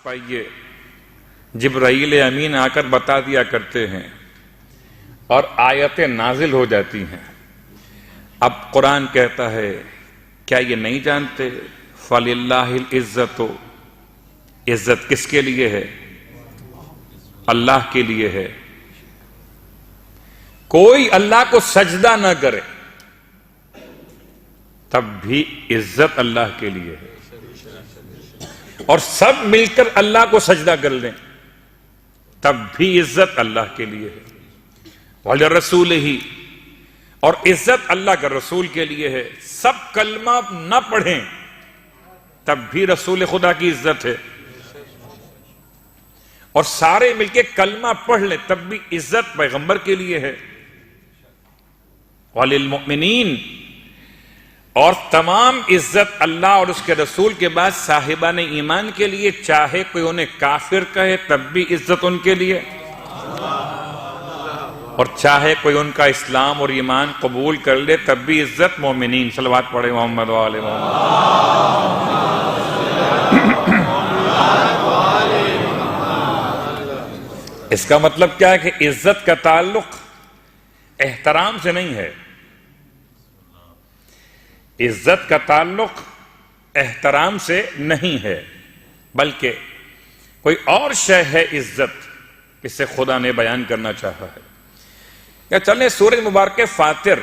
پائیے جبرائیل امین آ کر بتا دیا کرتے ہیں اور آیتیں نازل ہو جاتی ہیں۔ اب قرآن کہتا ہے کیا یہ نہیں جانتے فَلِلَّهِ الْعِزَّةُ، عزت کس کے لیے ہے؟ اللہ کے لیے ہے۔ کوئی اللہ کو سجدہ نہ کرے تب بھی عزت اللہ کے لیے ہے، اور سب مل کر اللہ کو سجدہ کر لیں تب بھی عزت اللہ کے لیے ہے۔ وَلِرَسُولِهِ، اور عزت اللہ کا رسول کے لیے ہے۔ سب کلمہ نہ پڑھیں تب بھی رسول خدا کی عزت ہے، اور سارے مل کے کلمہ پڑھ لیں تب بھی عزت پیغمبر کے لیے ہے۔ وَلِلْمُؤْمِنِينَ، اور تمام عزت اللہ اور اس کے رسول کے بعد صاحبان ایمان کے لیے، چاہے کوئی انہیں کافر کہے تب بھی عزت ان کے لیے، اور چاہے کوئی ان کا اسلام اور ایمان قبول کر لے تب بھی عزت مومنین۔ صلوات پڑھے محمد وآل محمد۔ اس کا مطلب کیا ہے کہ عزت کا تعلق احترام سے نہیں ہے، عزت کا تعلق احترام سے نہیں ہے، بلکہ کوئی اور شے ہے عزت، اسے خدا نے بیان کرنا چاہا ہے۔ یا چلیں سورہ مبارکہ فاطر،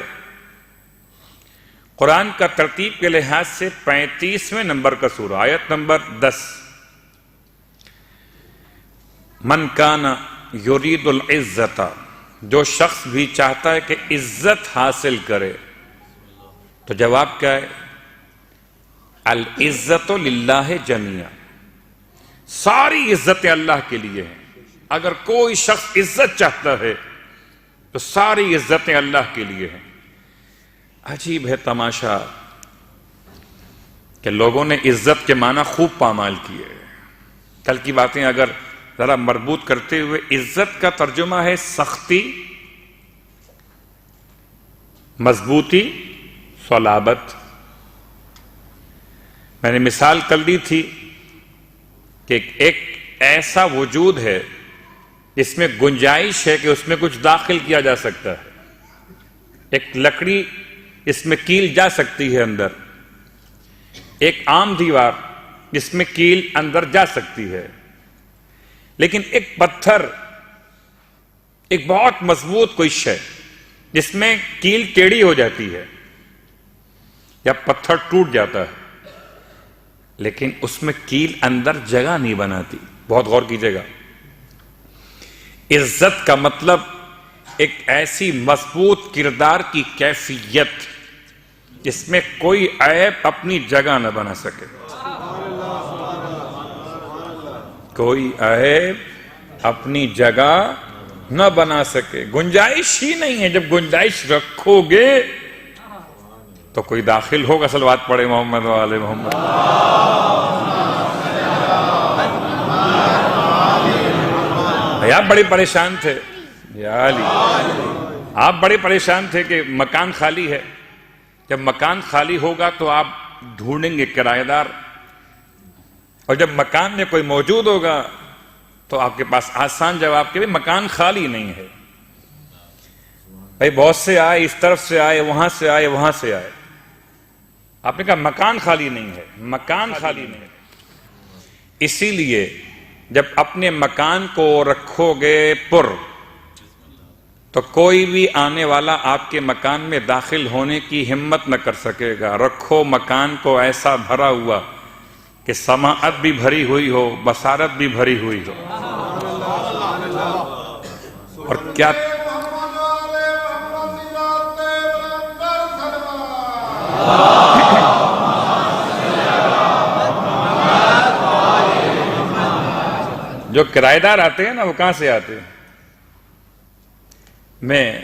قرآن کا ترتیب کے لحاظ سے 35ویں نمبر کا سورہ، آیت نمبر 10۔ من کان یرید العزت، جو شخص بھی چاہتا ہے کہ عزت حاصل کرے، تو جواب کیا ہے؟ العزت للہ جمیعا، ساری عزتیں اللہ کے لیے ہیں۔ اگر کوئی شخص عزت چاہتا ہے تو ساری عزتیں اللہ کے لیے ہیں۔ عجیب ہے تماشا کہ لوگوں نے عزت کے معنی خوب پامال کیے۔ کل کی باتیں اگر ذرا مربوط کرتے ہوئے، عزت کا ترجمہ ہے سختی، مضبوطی، صلابت۔ میں نے مثال کر دی تھی کہ ایک ایسا وجود ہے جس میں گنجائش ہے کہ اس میں کچھ داخل کیا جا سکتا ہے، ایک لکڑی اس میں کیل جا سکتی ہے اندر، ایک عام دیوار جس میں کیل اندر جا سکتی ہے، لیکن ایک پتھر، ایک بہت مضبوط کوئی شے جس میں کیل ٹیڑھی ہو جاتی ہے یا پتھر ٹوٹ جاتا ہے، لیکن اس میں کیل اندر جگہ نہیں بناتی۔ بہت غور کیجیے گا، عزت کا مطلب ایک ایسی مضبوط کردار کی کیفیت جس میں کوئی عیب اپنی جگہ نہ بنا سکے، کوئی عیب اپنی جگہ نہ بنا سکے، گنجائش ہی نہیں ہے۔ جب گنجائش رکھو گے تو کوئی داخل ہوگا۔ صلوات پڑھے محمد وآل محمد۔ آپ بڑے پریشان تھے یا علی، آپ بڑے پریشان تھے کہ مکان خالی ہے۔ جب مکان خالی ہوگا تو آپ ڈھونڈیں گے کرایہ دار، اور جب مکان میں کوئی موجود ہوگا تو آپ کے پاس آسان جواب کہ مکان خالی نہیں ہے۔ بھائی بہت سے آئے، اس طرف سے آئے، وہاں سے آئے، وہاں سے آئے، آپ نے کہا مکان خالی نہیں ہے، مکان خالی نہیں ہے۔ اسی لیے جب اپنے مکان کو رکھو گے پر، تو کوئی بھی آنے والا آپ کے مکان میں داخل ہونے کی ہمت نہ کر سکے گا۔ رکھو مکان کو ایسا بھرا ہوا کہ سماعت بھی بھری ہوئی ہو، بصارت بھی بھری ہوئی ہو، اور کیا جو کرایہ دار آتے ہیں نا، وہ کہاں سے آتے ہیں؟ میں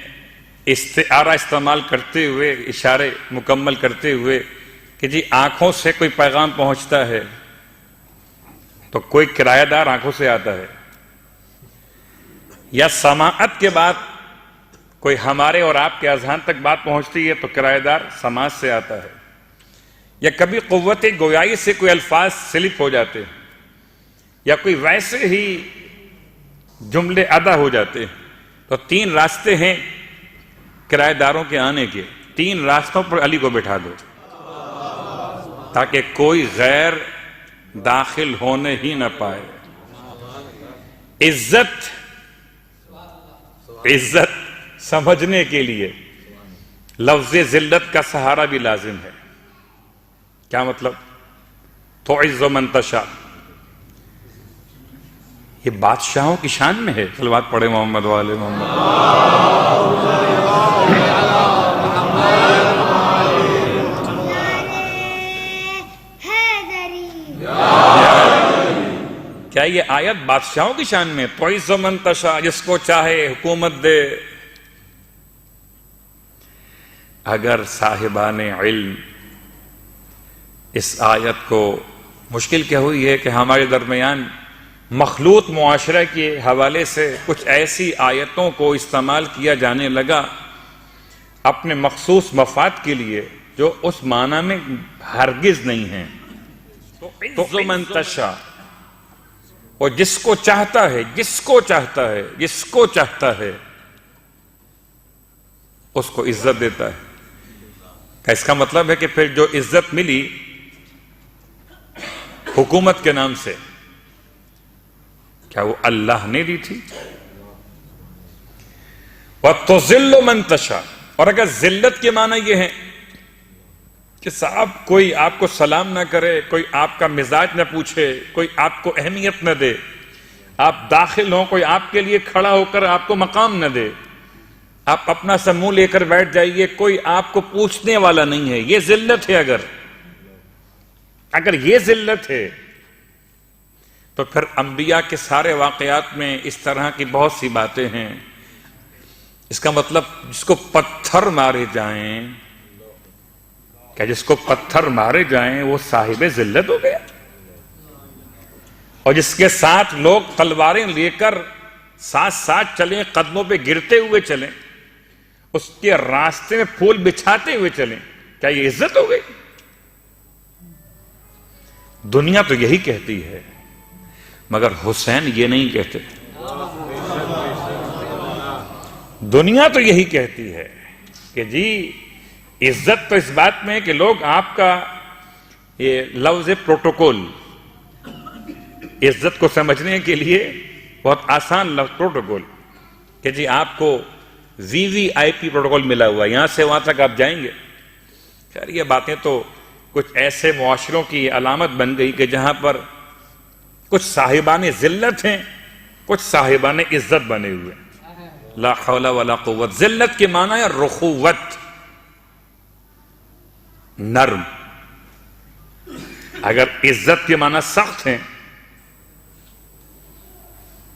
استعارہ استعمال کرتے ہوئے، اشارے مکمل کرتے ہوئے کہ جی آنکھوں سے کوئی پیغام پہنچتا ہے تو کوئی کرایہ دار آنکھوں سے آتا ہے، یا سماعت کے بعد کوئی ہمارے اور آپ کے اذہان تک بات پہنچتی ہے تو کرایہ دار سماعت سے آتا ہے، یا کبھی قوت گویائی سے کوئی الفاظ سلپ ہو جاتے ہیں یا کوئی ویسے ہی جملے ادا ہو جاتے ہیں، تو 3 راستے ہیں کرایہ داروں کے آنے کے، 3 راستوں پر علی کو بٹھا دو تاکہ کوئی غیر داخل ہونے ہی نہ پائے۔ عزت سمجھنے کے لیے لفظ ذلت کا سہارا بھی لازم ہے۔ کیا مطلب؟ تعز من تشاء، یہ بادشاہوں کی شان میں ہے۔ صلوات پڑھے محمد والے محمد۔ کیا یہ آیت بادشاہوں کی شان میں؟ تعز من تشاء، جس کو چاہے حکومت دے۔ اگر صاحبان علم اس آیت کو، مشکل کیا ہوئی ہے کہ ہمارے درمیان مخلوط معاشرہ کے حوالے سے کچھ ایسی آیتوں کو استعمال کیا جانے لگا اپنے مخصوص مفاد کے لیے جو اس معنی میں ہرگز نہیں ہیں۔ تو من تشاء، اور جس کو چاہتا ہے، جس کو چاہتا ہے، جس کو چاہتا ہے اس کو عزت دیتا ہے۔ اس کا مطلب ہے کہ پھر جو عزت ملی حکومت کے نام سے، کیا وہ اللہ نے دی تھی؟ وَتُذِلُّ مَن تَشَاءُ، اور اگر ذلت کے معنی یہ ہے کہ صاحب کوئی آپ کو سلام نہ کرے، کوئی آپ کا مزاج نہ پوچھے، کوئی آپ کو اہمیت نہ دے، آپ داخل ہوں کوئی آپ کے لیے کھڑا ہو کر آپ کو مقام نہ دے، آپ اپنا سا منہ لے کر بیٹھ جائیے، کوئی آپ کو پوچھنے والا نہیں ہے، یہ ذلت ہے۔ اگر یہ ذلت ہے تو پھر انبیاء کے سارے واقعات میں اس طرح کی بہت سی باتیں ہیں۔ اس کا مطلب جس کو پتھر مارے جائیں، کیا جس کو پتھر مارے جائیں وہ صاحب ذلت ہو گیا؟ اور جس کے ساتھ لوگ تلواریں لے کر ساتھ ساتھ چلیں، قدموں پہ گرتے ہوئے چلیں، اس کے راستے میں پھول بچھاتے ہوئے چلیں، کیا یہ عزت ہو گئی؟ دنیا تو یہی کہتی ہے، مگر حسین یہ نہیں کہتے۔ دنیا تو یہی کہتی ہے کہ جی عزت تو اس بات میں ہے کہ لوگ آپ کا یہ لفظ پروٹوکول، عزت کو سمجھنے کے لیے بہت آسان لفظ پروٹوکول، کہ جی آپ کو VVIP پروٹوکول ملا ہوا ہے، یہاں سے وہاں تک آپ جائیں گے۔ خیر یہ باتیں تو کچھ ایسے معاشروں کی علامت بن گئی کہ جہاں پر کچھ صاحبان ذلت ہیں، کچھ صاحبان عزت بنے ہوئے۔ لا حول ولا قوت۔ ذلت کے معنی ہے رخوت، نرم۔ اگر عزت کے معنی سخت ہیں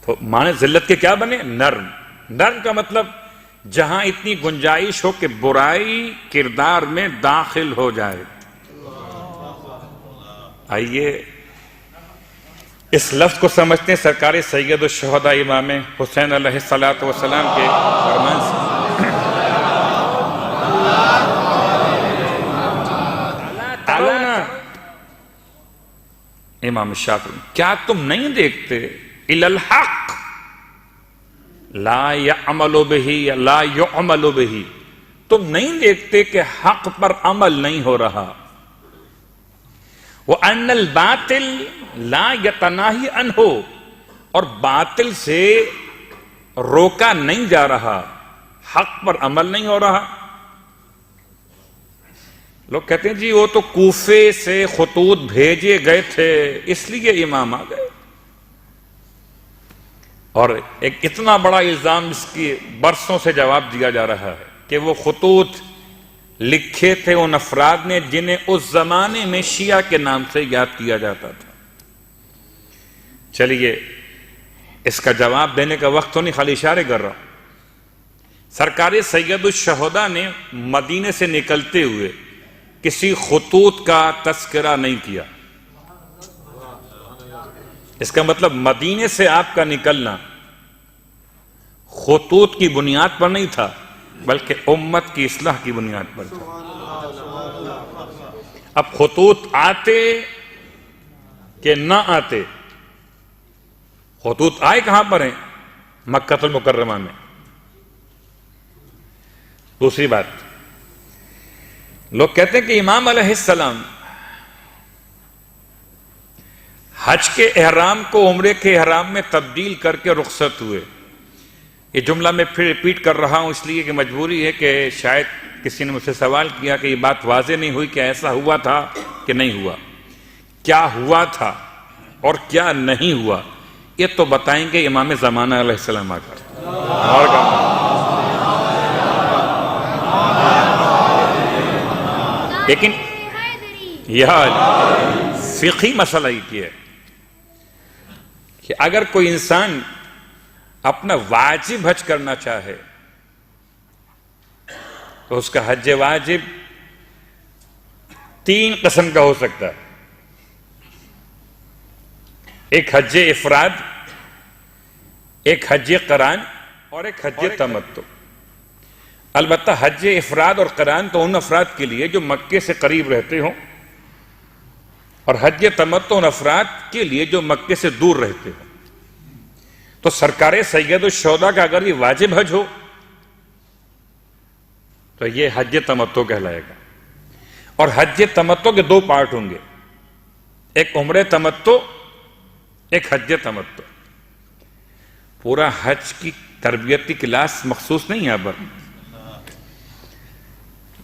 تو معنی ذلت کے کیا بنے؟ نرم۔ نرم کا مطلب جہاں اتنی گنجائش ہو کہ برائی کردار میں داخل ہو جائے۔ آئیے اس لفظ کو سمجھتے ہیں سرکار سید الشہداء امام حسین علیہ السلام کے فرمان سے۔ امام شافعی، کیا تم نہیں دیکھتے الی الحق لا یعمل بہ لا یعمل بہ، تم نہیں دیکھتے کہ حق پر عمل نہیں ہو رہا، وَأَنَّ الْبَاطِلِ لَا يَتَنَاهِي عَنْهُ، اور باطل سے روکا نہیں جا رہا، حق پر عمل نہیں ہو رہا۔ لوگ کہتے ہیں جی وہ تو کوفے سے خطوط بھیجے گئے تھے اس لیے امام آ گئے، اور ایک اتنا بڑا الزام اس کی برسوں سے جواب دیا جا رہا ہے کہ وہ خطوط لکھے تھے ان افراد نے جنہیں اس زمانے میں شیعہ کے نام سے یاد کیا جاتا تھا۔ چلیے اس کا جواب دینے کا وقت تو نہیں، خالی اشارے کر رہا ہوں۔ سرکار سید الشہداء نے مدینے سے نکلتے ہوئے کسی خطوط کا تذکرہ نہیں کیا۔ اس کا مطلب مدینے سے آپ کا نکلنا خطوط کی بنیاد پر نہیں تھا بلکہ امت کی اصلاح کی بنیاد پر تھا۔ اب خطوط آتے کہ نہ آتے خطوط آئے کہاں پر ہیں؟ مکہ المکرمہ میں۔ دوسری بات، لوگ کہتے ہیں کہ امام علیہ السلام حج کے احرام کو عمرے کے احرام میں تبدیل کر کے رخصت ہوئے۔ یہ جملہ میں پھر ریپیٹ کر رہا ہوں اس لیے کہ مجبوری ہے کہ شاید کسی نے مجھ سے سوال کیا کہ یہ بات واضح نہیں ہوئی کہ ایسا ہوا تھا کہ نہیں ہوا، کیا ہوا تھا اور کیا نہیں ہوا، یہ تو بتائیں گے امام زمانہ علیہ السلام آ کر۔ لیکن یہ فقہی مسئلہ ہی ہے کہ اگر کوئی انسان اپنا واجب حج کرنا چاہے تو اس کا حج واجب 3 قسم کا ہو سکتا ہے۔ ایک حج افراد، ایک حج قران اور ایک حج تمتع۔ البتہ حج افراد اور قران تو ان افراد کے لیے جو مکے سے قریب رہتے ہوں، اور حج تمتع ان افراد کے لیے جو مکے سے دور رہتے ہوں۔ تو سرکار سید الشہداء کا اگر یہ واجب حج ہو تو یہ حج تمتع کہلائے گا۔ اور حج تمتع کے 2 پارٹ ہوں گے، ایک عمرہ تمتع، ایک حج تمتع۔ پورا حج کی تربیتی کلاس مخصوص نہیں ہے یہاں پر۔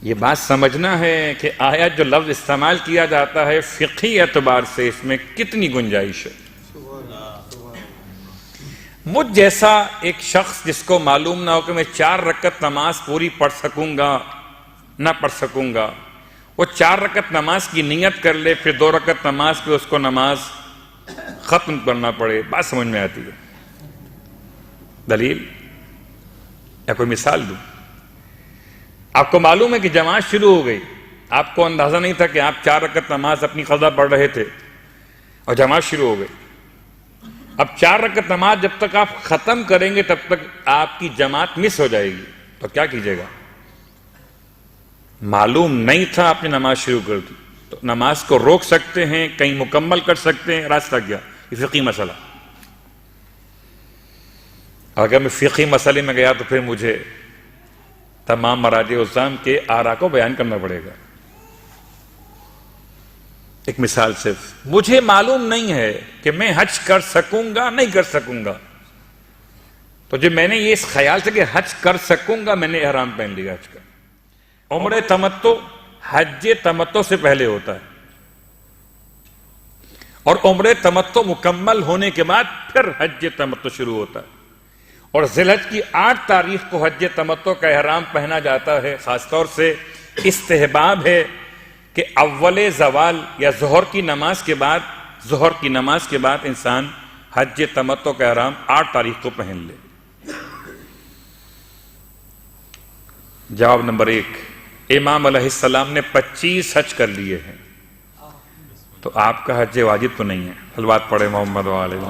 یہ بات سمجھنا ہے کہ آیا جو لفظ استعمال کیا جاتا ہے فقہی اعتبار سے اس میں کتنی گنجائش ہے۔ مجھ جیسا ایک شخص جس کو معلوم نہ ہو کہ میں 4 رکعت نماز پوری پڑھ سکوں گا نہ پڑھ سکوں گا، وہ 4 رکعت نماز کی نیت کر لے، پھر 2 رکعت نماز پہ اس کو نماز ختم کرنا پڑے، بات سمجھ میں آتی ہے؟ دلیل یا کوئی مثال دوں؟ آپ کو معلوم ہے کہ جماعت شروع ہو گئی، آپ کو اندازہ نہیں تھا کہ آپ 4 رکعت نماز اپنی قضا پڑھ رہے تھے اور جماعت شروع ہو گئی۔ اب 4 رکعت نماز جب تک آپ ختم کریں گے تب تک آپ کی جماعت مس ہو جائے گی، تو کیا کیجئے گا؟ معلوم نہیں تھا آپ نے نماز شروع کر دی تو نماز کو روک سکتے ہیں، کہیں مکمل کر سکتے ہیں، راستہ کیا؟ یہ فقہی مسئلہ۔ اگر میں فقہی مسئلے میں گیا تو پھر مجھے تمام مراجع عظام کے آراء کو بیان کرنا پڑے گا۔ ایک مثال صرف، مجھے معلوم نہیں ہے کہ میں حج کر سکوں گا نہیں کر سکوں گا، تو جب میں نے یہ اس خیال سے کہ حج کر سکوں گا میں نے احرام پہن لیا حج کا۔ عمرہ تمتع حج تمتع سے پہلے ہوتا ہے، اور عمرہ تمتع مکمل ہونے کے بعد پھر حج تمتع شروع ہوتا ہے، اور ذی الحج کی 8 تاریخ کو حج تمتع کا احرام پہنا جاتا ہے۔ خاص طور سے استحباب ہے کہ اول زوال یا ظہر کی نماز کے بعد انسان حج تمتع کا احرام 8 تاریخ کو پہن لے۔ جواب نمبر 1، امام علیہ السلام نے 25 حج کر لیے ہیں، تو آپ کا حج واجب تو نہیں ہے۔ البات پڑھے محمد وعلیہ